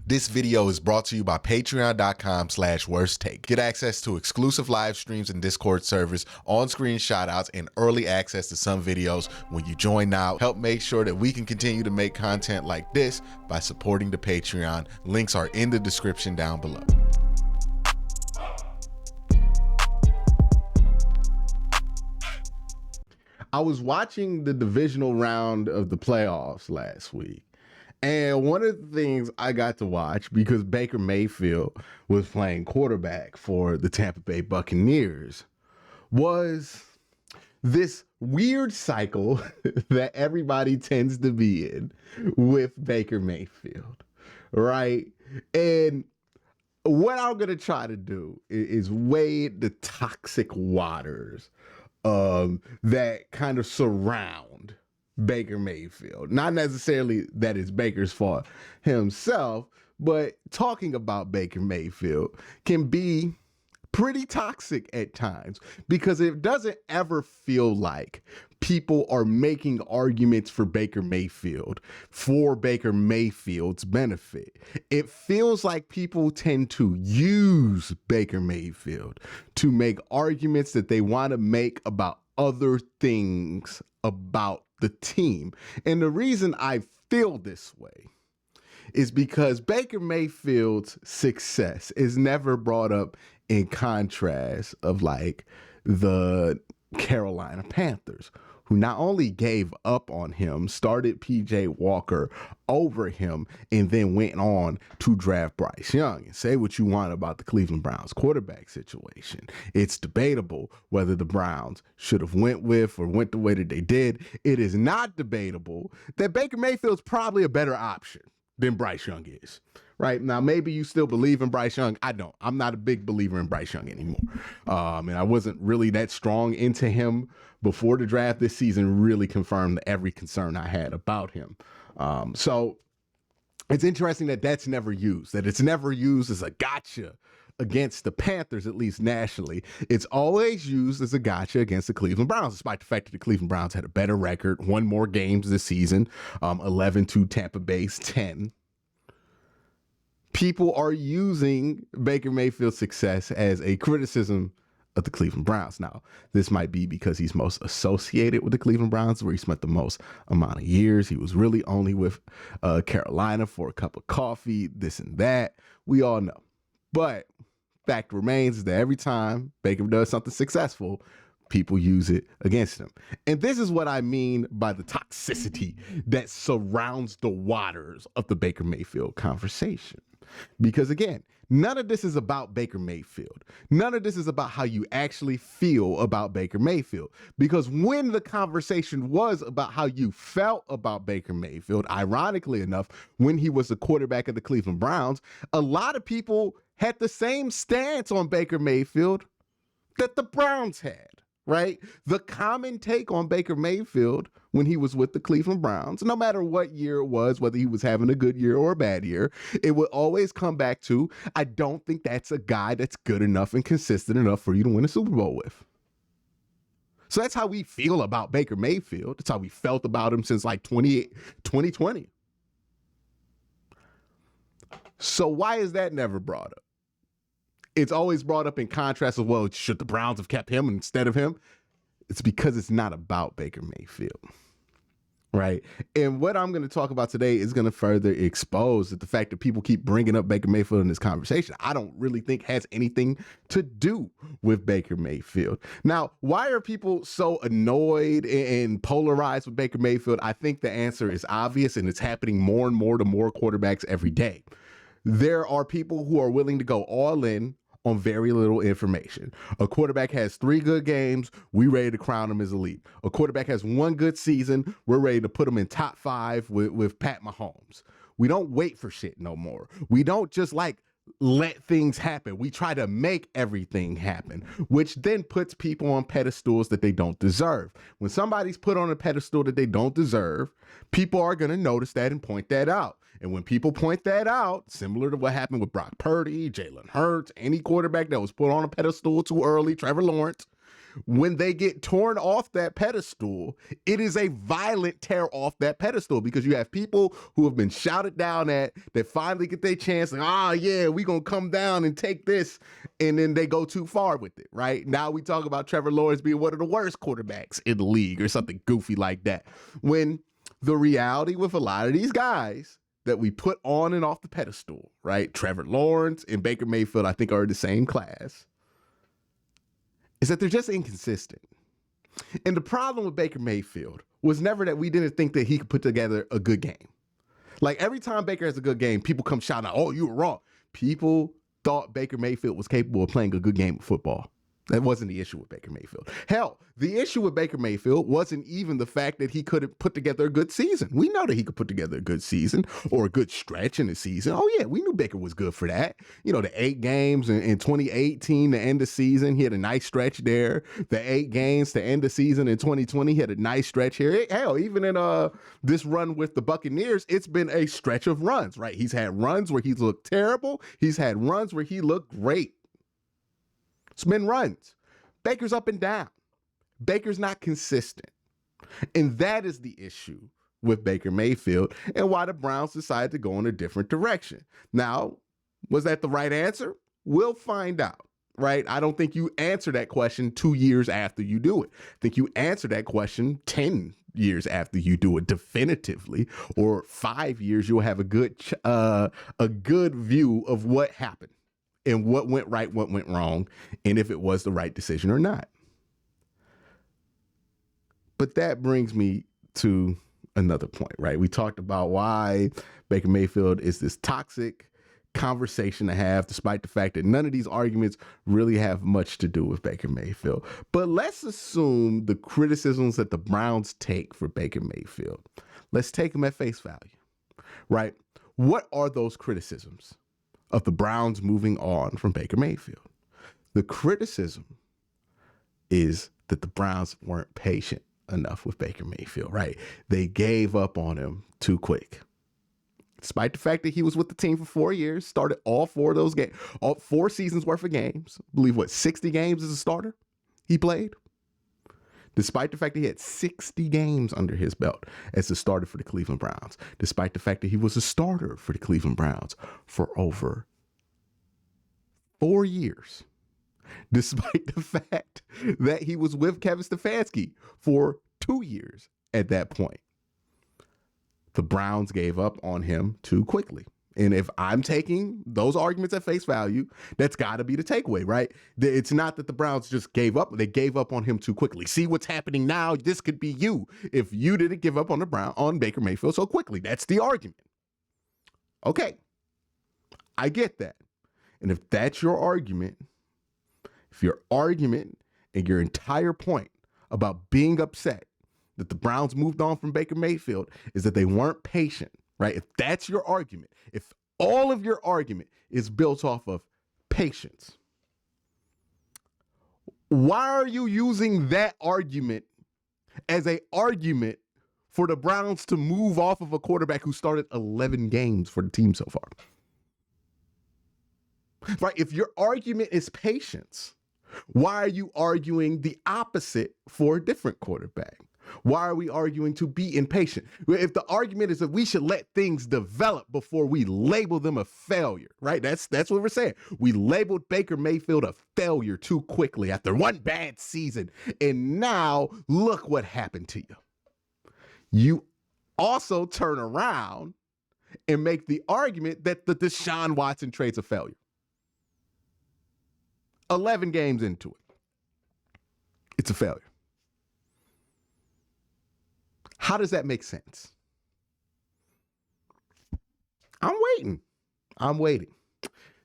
This video is brought to you by patreon.com/worsttake. Get access to exclusive live streams and Discord servers, on-screen shoutouts, and early access to some videos when you join now. Help make sure that we can continue to make content like this by supporting the Patreon. Links are in the description down below. I was watching the divisional round of the playoffs last week. And one of the things I got to watch, because Baker Mayfield was playing quarterback for the Tampa Bay Buccaneers, was this weird cycle that everybody tends to be in with Baker Mayfield, right? And what I'm going to try to do is wade the toxic waters that kind of surround Baker Mayfield. Not necessarily that it's Baker's fault himself, but talking about Baker Mayfield can be pretty toxic at times because it doesn't ever feel like people are making arguments for Baker Mayfield's benefit. It feels like people tend to use Baker Mayfield to make arguments that they want to make about other things about the team. And the reason I feel this way is because Baker Mayfield's success is never brought up in contrast of like the Carolina Panthers, who not only gave up on him, started PJ Walker over him, and then went on to draft Bryce Young. And say what you want about the Cleveland Browns quarterback situation. It's debatable whether the Browns should have went the way that they did. It is not debatable that Baker Mayfield's probably a better option than Bryce Young is. Right now, maybe you still believe in Bryce Young. I don't. I'm not a big believer in Bryce Young anymore. And I wasn't really that strong into him before the draft. This season really confirmed every concern I had about him. So it's interesting that that's never used, that it's never used as a gotcha against the Panthers, at least nationally. It's always used as a gotcha against the Cleveland Browns, despite the fact that the Cleveland Browns had a better record, won more games this season, 11-2 Tampa Bay's 10. People are using Baker Mayfield's success as a criticism of the Cleveland Browns. Now, this might be because he's most associated with the Cleveland Browns, where he spent the most amount of years. He was really only with Carolina for a cup of coffee, this and that. We all know. But fact remains is that every time Baker does something successful, people use it against him. And this is what I mean by the toxicity that surrounds the waters of the Baker Mayfield conversation. Because again, none of this is about Baker Mayfield. None of this is about how you actually feel about Baker Mayfield. Because when the conversation was about how you felt about Baker Mayfield, ironically enough, when he was the quarterback of the Cleveland Browns, a lot of people had the same stance on Baker Mayfield that the Browns had. Right? The common take on Baker Mayfield when he was with the Cleveland Browns, no matter what year it was, whether he was having a good year or a bad year, it would always come back to, I don't think that's a guy that's good enough and consistent enough for you to win a Super Bowl with. So that's how we feel about Baker Mayfield. That's how we felt about him since like 2020. So why is that never brought up? It's always brought up in contrast of, well, should the Browns have kept him instead of him? It's because it's not about Baker Mayfield, right? And what I'm going to talk about today is going to further expose that the fact that people keep bringing up Baker Mayfield in this conversation, I don't really think has anything to do with Baker Mayfield. Now, why are people so annoyed and polarized with Baker Mayfield? I think the answer is obvious, and it's happening more and more to more quarterbacks every day. There are people who are willing to go all in on very little information. A quarterback has 3 good games, we ready to crown him as elite. A quarterback has 1 good season, we're ready to put him in top 5 with Pat Mahomes. We don't wait for shit no more. We don't just like let things happen. We try to make everything happen, which then puts people on pedestals that they don't deserve. When somebody's put on a pedestal that they don't deserve, people are going to notice that and point that out. And when people point that out, similar to what happened with Brock Purdy, Jalen Hurts, any quarterback that was put on a pedestal too early, Trevor Lawrence, when they get torn off that pedestal, it is a violent tear off that pedestal because you have people who have been shouted down at that finally get their chance. Like, yeah, we going to come down and take this. And then they go too far with it, right? Now we talk about Trevor Lawrence being one of the worst quarterbacks in the league or something goofy like that. When the reality with a lot of these guys that we put on and off the pedestal, right? Trevor Lawrence and Baker Mayfield, I think, are in the same class, is that they're just inconsistent. And the problem with Baker Mayfield was never that we didn't think that he could put together a good game. Like every time Baker has a good game, people come shouting out, oh, you were wrong. People thought Baker Mayfield was capable of playing a good game of football. That wasn't the issue with Baker Mayfield. Hell, the issue with Baker Mayfield wasn't even the fact that he couldn't put together a good season. We know that he could put together a good season or a good stretch in the season. Oh, yeah, we knew Baker was good for that. You know, the 8 games in 2018 to end the season, he had a nice stretch there. The 8 games to end the season in 2020, he had a nice stretch here. Hell, even in this run with the Buccaneers, it's been a stretch of runs, right? He's had runs where he's looked terrible. He's had runs where he looked great. It's been runs. Baker's up and down. Baker's not consistent. And that is the issue with Baker Mayfield and why the Browns decided to go in a different direction. Now, was that the right answer? We'll find out, right? I don't think you answer that question 2 years after you do it. I think you answer that question 10 years after you do it definitively, or 5 years, you'll have a good view of what happened. And what went right, what went wrong, and if it was the right decision or not. But that brings me to another point, right? We talked about why Baker Mayfield is this toxic conversation to have, despite the fact that none of these arguments really have much to do with Baker Mayfield. But let's assume the criticisms that the Browns take for Baker Mayfield, let's take them at face value, right? What are those criticisms of the Browns moving on from Baker Mayfield? The criticism is that the Browns weren't patient enough with Baker Mayfield, right? They gave up on him too quick. Despite the fact that he was with the team for 4 years, started all 4 of those games, all 4 seasons worth of games. I believe, 60 games as a starter he played? Despite the fact that he had 60 games under his belt as a starter for the Cleveland Browns, despite the fact that he was a starter for the Cleveland Browns for over 4 years, despite the fact that he was with Kevin Stefanski for 2 years at that point, the Browns gave up on him too quickly. And if I'm taking those arguments at face value, that's got to be the takeaway, right? It's not that the Browns just gave up. They gave up on him too quickly. See what's happening now? This could be you if you didn't give up on Baker Mayfield so quickly. That's the argument. Okay, I get that. And if that's your argument, if your argument and your entire point about being upset that the Browns moved on from Baker Mayfield is that they weren't patient, right? If that's your argument, if all of your argument is built off of patience, why are you using that argument as an argument for the Browns to move off of a quarterback who started 11 games for the team so far? Right? If your argument is patience, why are you arguing the opposite for a different quarterback? Why are we arguing to be impatient? If the argument is that we should let things develop before we label them a failure, right? That's what we're saying. We labeled Baker Mayfield a failure too quickly after one bad season. And now look what happened to you. You also turn around and make the argument that the Deshaun Watson trade's a failure. 11 games into it, it's a failure. How does that make sense? I'm waiting.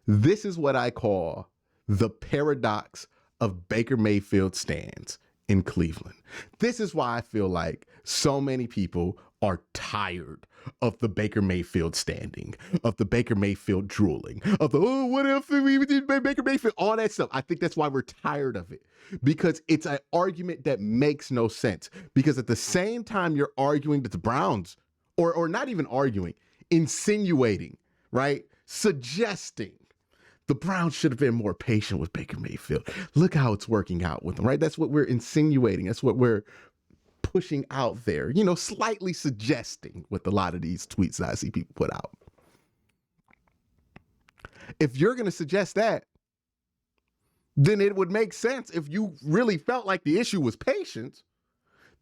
This is what I call the paradox of Baker Mayfield stands in Cleveland. This is why I feel like so many people are tired of the Baker Mayfield standing, of the Baker Mayfield drooling, of the, oh, what if we did Baker Mayfield, all that stuff. I think that's why we're tired of it, because it's an argument that makes no sense. Because at the same time you're arguing that the Browns, or not even arguing, insinuating, right, suggesting The Browns should have been more patient with Baker Mayfield. Look how it's working out with him, right? That's what we're insinuating. That's what we're pushing out there, slightly suggesting with a lot of these tweets that I see people put out. If you're going to suggest that, then it would make sense if you really felt like the issue was patience,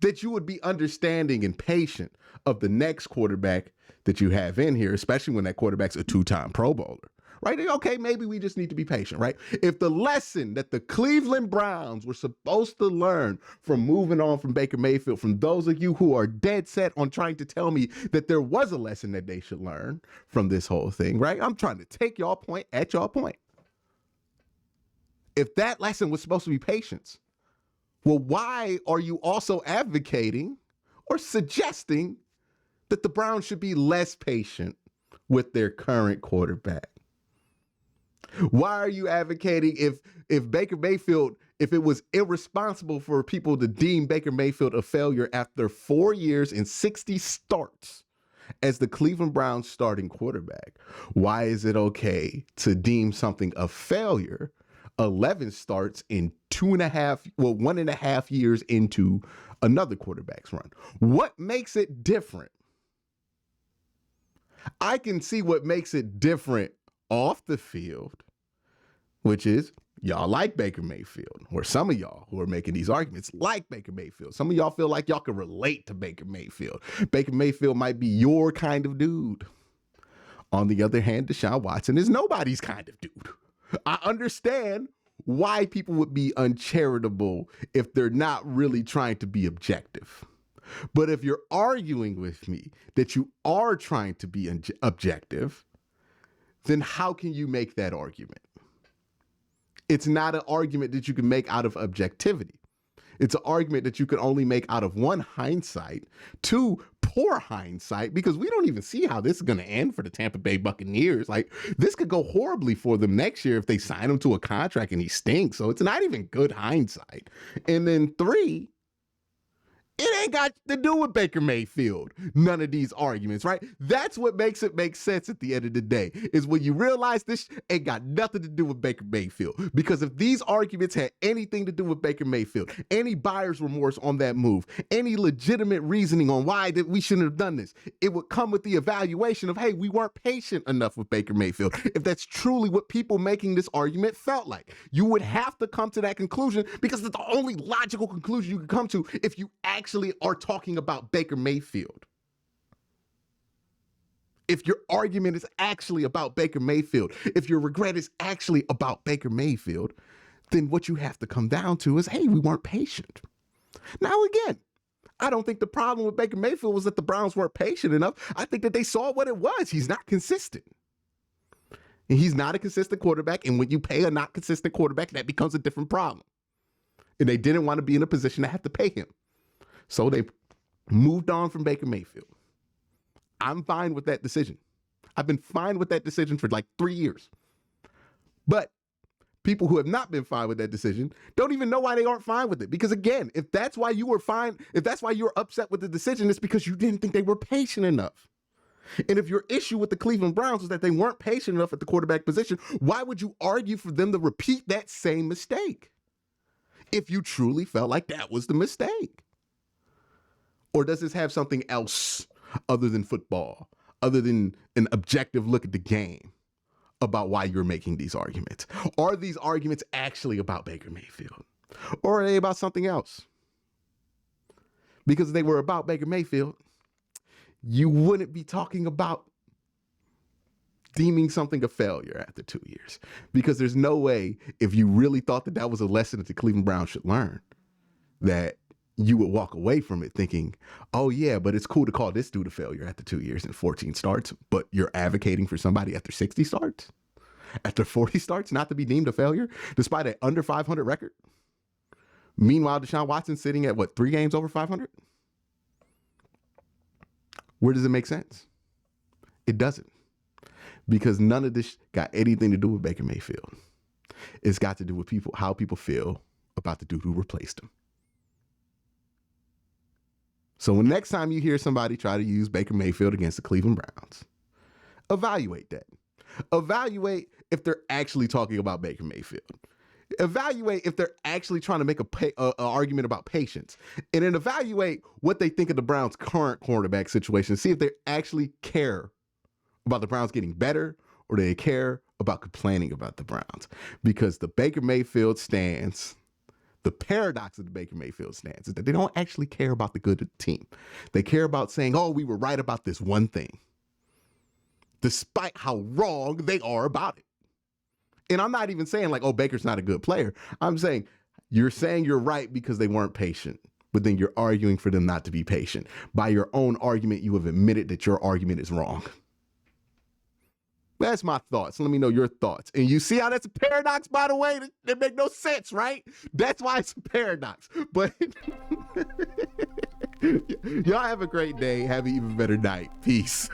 that you would be understanding and patient of the next quarterback that you have in here, especially when that quarterback's a two-time Pro Bowler, right? Okay, maybe we just need to be patient, right? If the lesson that the Cleveland Browns were supposed to learn from moving on from Baker Mayfield, from those of you who are dead set on trying to tell me that there was a lesson that they should learn from this whole thing, right? I'm trying to take y'all point at y'all point. If that lesson was supposed to be patience, well, why are you also advocating or suggesting that the Browns should be less patient with their current quarterback? Why are you advocating if Baker Mayfield, if it was irresponsible for people to deem Baker Mayfield a failure after 4 years and 60 starts as the Cleveland Browns starting quarterback, why is it okay to deem something a failure 11 starts in 1.5 years into another quarterback's run? What makes it different? I can see what makes it different off the field, which is y'all like Baker Mayfield, or some of y'all who are making these arguments like Baker Mayfield. Some of y'all feel like y'all can relate to Baker Mayfield. Baker Mayfield might be your kind of dude. On the other hand, Deshaun Watson is nobody's kind of dude. I understand why people would be uncharitable if they're not really trying to be objective. But if you're arguing with me that you are trying to be objective, then how can you make that argument? It's not an argument that you can make out of objectivity. It's an argument that you can only make out of one, hindsight, two, poor hindsight, because we don't even see how this is going to end for the Tampa Bay Buccaneers. Like, this could go horribly for them next year if they sign him to a contract and he stinks. So it's not even good hindsight. And then three, it ain't got to do with Baker Mayfield. None of these arguments, right? That's what makes it make sense at the end of the day, is when you realize this ain't got nothing to do with Baker Mayfield. Because if these arguments had anything to do with Baker Mayfield, any buyer's remorse on that move, any legitimate reasoning on why that we shouldn't have done this, it would come with the evaluation of, hey, we weren't patient enough with Baker Mayfield. If that's truly what people making this argument felt like, you would have to come to that conclusion, because it's the only logical conclusion you can come to if you actually are talking about Baker Mayfield. If your argument is actually about Baker Mayfield, if your regret is actually about Baker Mayfield, then what you have to come down to is, hey, we weren't patient. Now, again, I don't think the problem with Baker Mayfield was that the Browns weren't patient enough. I think that they saw what it was. He's not consistent. And he's not a consistent quarterback. And when you pay a not consistent quarterback, that becomes a different problem. And they didn't want to be in a position to have to pay him. So they moved on from Baker Mayfield. I'm fine with that decision. I've been fine with that decision for like 3 years. But people who have not been fine with that decision don't even know why they aren't fine with it. Because again, if that's why you were fine, if that's why you were upset with the decision, it's because you didn't think they were patient enough. And if your issue with the Cleveland Browns was that they weren't patient enough at the quarterback position, why would you argue for them to repeat that same mistake if you truly felt like that was the mistake? Or does this have something else other than football, other than an objective look at the game about why you're making these arguments? Are these arguments actually about Baker Mayfield? Or are they about something else? Because if they were about Baker Mayfield, you wouldn't be talking about deeming something a failure after 2 years. Because there's no way, if you really thought that that was a lesson that the Cleveland Browns should learn, that you would walk away from it thinking, oh yeah, but it's cool to call this dude a failure after 2 years and 14 starts, but you're advocating for somebody after 60 starts, after 40 starts, not to be deemed a failure, despite an under 500 record. Meanwhile, Deshaun Watson sitting at 3 games over 500? Where does it make sense? It doesn't. Because none of this got anything to do with Baker Mayfield. It's got to do with how people feel about the dude who replaced him. So when next time you hear somebody try to use Baker Mayfield against the Cleveland Browns, evaluate that. Evaluate if they're actually talking about Baker Mayfield. Evaluate if they're actually trying to make a argument about patience, and then evaluate what they think of the Browns' current quarterback situation. See if they actually care about the Browns getting better, or they care about complaining about the Browns. Because the Baker Mayfield stance, the paradox of the Baker Mayfield stance, is that they don't actually care about the good of the team. They care about saying, "Oh, we were right about this one thing," despite how wrong they are about it. And I'm not even saying like, oh, Baker's not a good player. I'm saying you're right because they weren't patient, but then you're arguing for them not to be patient. By your own argument, you have admitted that your argument is wrong. That's my thoughts. Let me know your thoughts. And you see how that's a paradox, by the way? That make no sense, right? That's why it's a paradox. But y'all have a great day. Have an even better night. Peace.